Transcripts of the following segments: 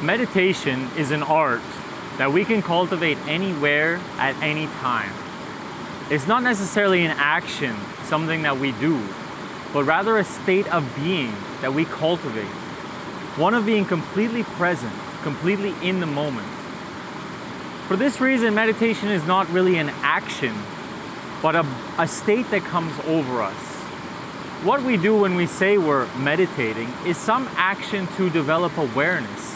Meditation is an art that we can cultivate anywhere at any time. It's not necessarily an action, something that we do, but rather a state of being that we cultivate. One of being completely present, completely in the moment. For this reason, meditation is not really an action, but a state that comes over us. What we do when we say we're meditating is some action to develop awareness,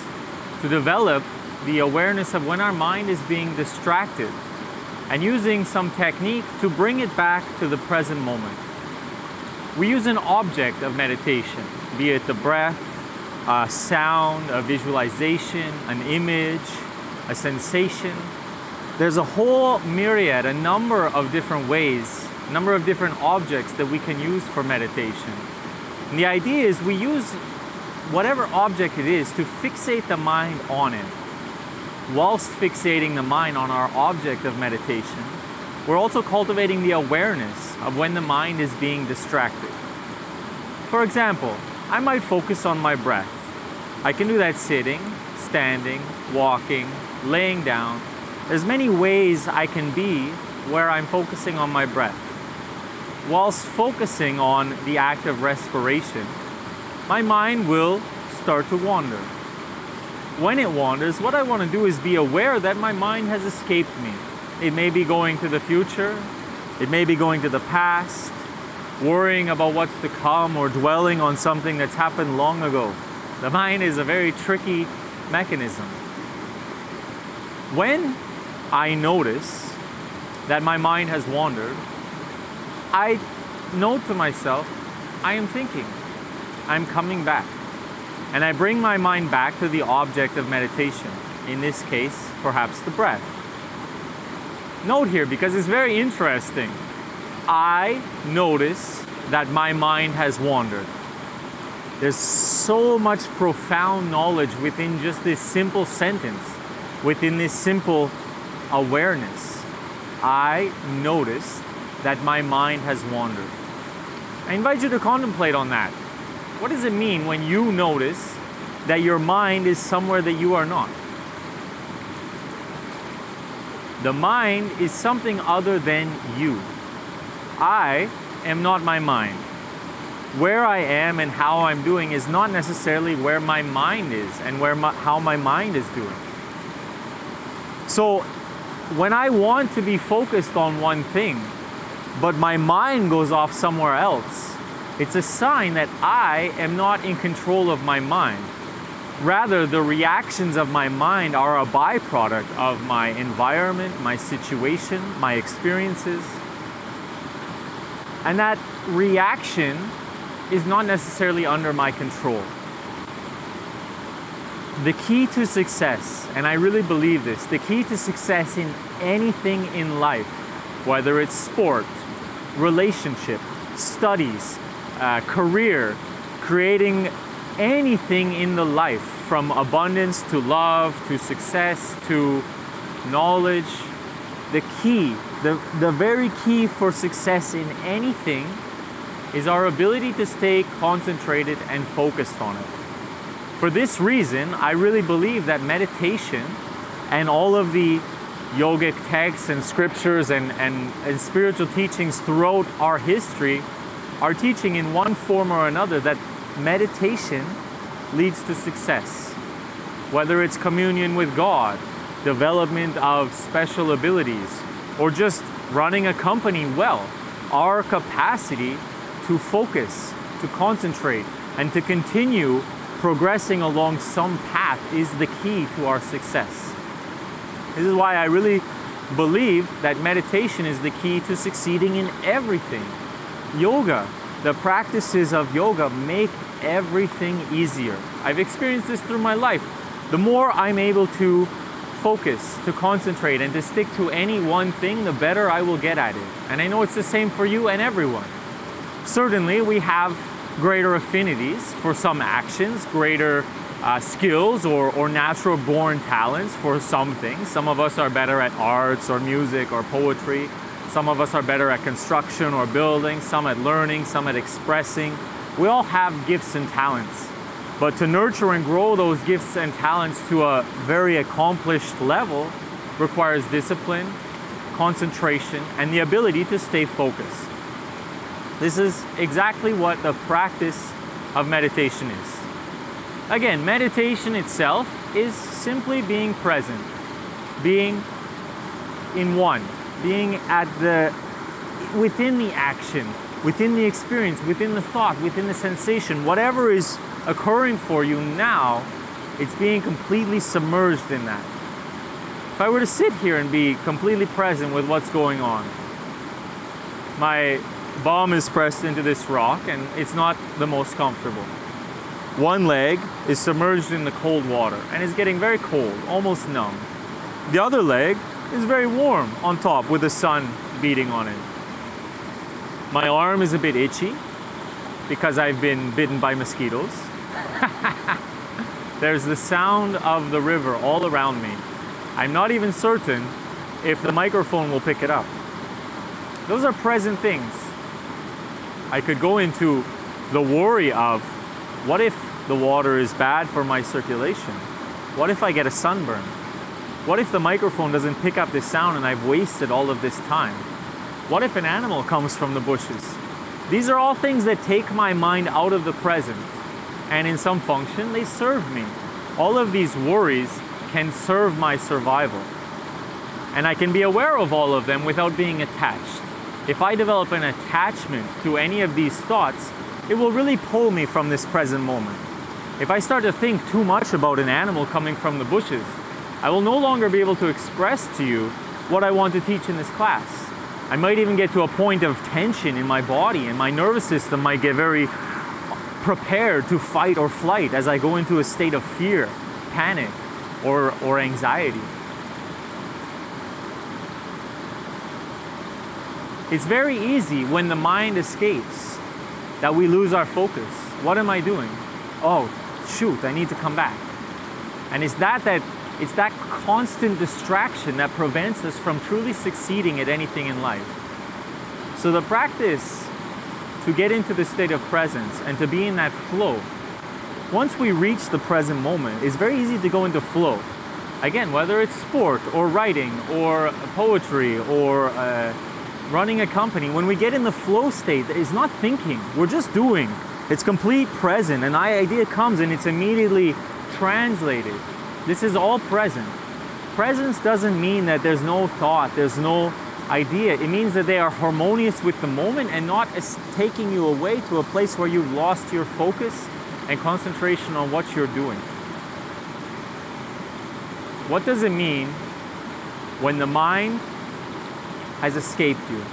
to develop the awareness of when our mind is being distracted, and using some technique to bring it back to the present moment. We use an object of meditation, be it the breath, a sound, a visualization, an image, a sensation. There's a whole myriad, a number of different ways, a number of different objects that we can use for meditation. And the idea is we use whatever object it is to fixate the mind on it. Whilst fixating the mind on our object of meditation, we're also cultivating the awareness of when the mind is being distracted. For example, I might focus on my breath. I can do that sitting, standing, walking, laying down. There's many ways I can be where I'm focusing on my breath. Whilst focusing on the act of respiration, my mind will start to wander. When it wanders, what I want to do is be aware that my mind has escaped me. It may be going to the future, it may be going to the past, worrying about what's to come or dwelling on something that's happened long ago. The mind is a very tricky mechanism. When I notice that my mind has wandered, I note to myself, I am thinking, I'm coming back. And I bring my mind back to the object of meditation, in this case, perhaps the breath. Note here, because it's very interesting, I notice that my mind has wandered. There's so much profound knowledge within just this simple sentence, within this simple awareness. I noticed that my mind has wandered. I invite you to contemplate on that. What does it mean when you notice that your mind is somewhere that you are not? The mind is something other than you. I am not my mind. Where I am and how I'm doing is not necessarily where my mind is and how my mind is doing. So when I want to be focused on one thing, but my mind goes off somewhere else, it's a sign that I am not in control of my mind. Rather, the reactions of my mind are a byproduct of my environment, my situation, my experiences. And that reaction is not necessarily under my control. The key to success, and I really believe this, the key to success in anything in life, whether it's sport, relationship, studies, career, creating anything in the life, from abundance to love to success to knowledge, the key, the very key for success in anything is our ability to stay concentrated and focused on it. For this reason, I really believe that meditation and all of the yogic texts and scriptures and spiritual teachings throughout our history are teaching in one form or another that meditation leads to success. Whether it's communion with God, development of special abilities, or just running a company well, our capacity to focus, to concentrate, and to continue progressing along some path is the key to our success. This is why I really believe that meditation is the key to succeeding in everything. Yoga, the practices of yoga make everything easier. I've experienced this through my life. The more I'm able to focus, to concentrate, and to stick to any one thing, the better I will get at it. And I know it's the same for you and everyone. Certainly, we have greater affinities for some actions, greater skills or natural born talents for some things. Some of us are better at arts or music or poetry. Some of us are better at construction or building, some at learning, some at expressing. We all have gifts and talents. But to nurture and grow those gifts and talents to a very accomplished level requires discipline, concentration, and the ability to stay focused. This is exactly what the practice of meditation is. Again, meditation itself is simply being present, being in one, being within the action, within the experience, within the thought, within the sensation, whatever is occurring for you now, it's being completely submerged in that. If I were to sit here and be completely present with what's going on, my bum is pressed into this rock and it's not the most comfortable. One leg is submerged in the cold water and is getting very cold, almost numb. The other leg is very warm on top with the sun beating on it. My arm is a bit itchy because I've been bitten by mosquitoes. There's the sound of the river all around me. I'm not even certain if the microphone will pick it up. Those are present things. I could go into the worry of, what if the water is bad for my circulation? What if I get a sunburn? What if the microphone doesn't pick up this sound and I've wasted all of this time? What if an animal comes from the bushes? These are all things that take my mind out of the present, and in some function, they serve me. All of these worries can serve my survival. And I can be aware of all of them without being attached. If I develop an attachment to any of these thoughts, it will really pull me from this present moment. If I start to think too much about an animal coming from the bushes, I will no longer be able to express to you what I want to teach in this class. I might even get to a point of tension in my body, and my nervous system might get very prepared to fight or flight as I go into a state of fear, panic, or anxiety. It's very easy when the mind escapes that we lose our focus. What am I doing? Oh, shoot, I need to come back. And it's that constant distraction that prevents us from truly succeeding at anything in life. So the practice to get into the state of presence and to be in that flow, once we reach the present moment, it's very easy to go into flow. Again, whether it's sport or writing or poetry or running a company, when we get in the flow state, it's not thinking, we're just doing. It's complete present. An idea comes and it's immediately translated. This is all present. Presence doesn't mean that there's no thought, there's no idea. It means that they are harmonious with the moment and not taking you away to a place where you've lost your focus and concentration on what you're doing. What does it mean when the mind has escaped you?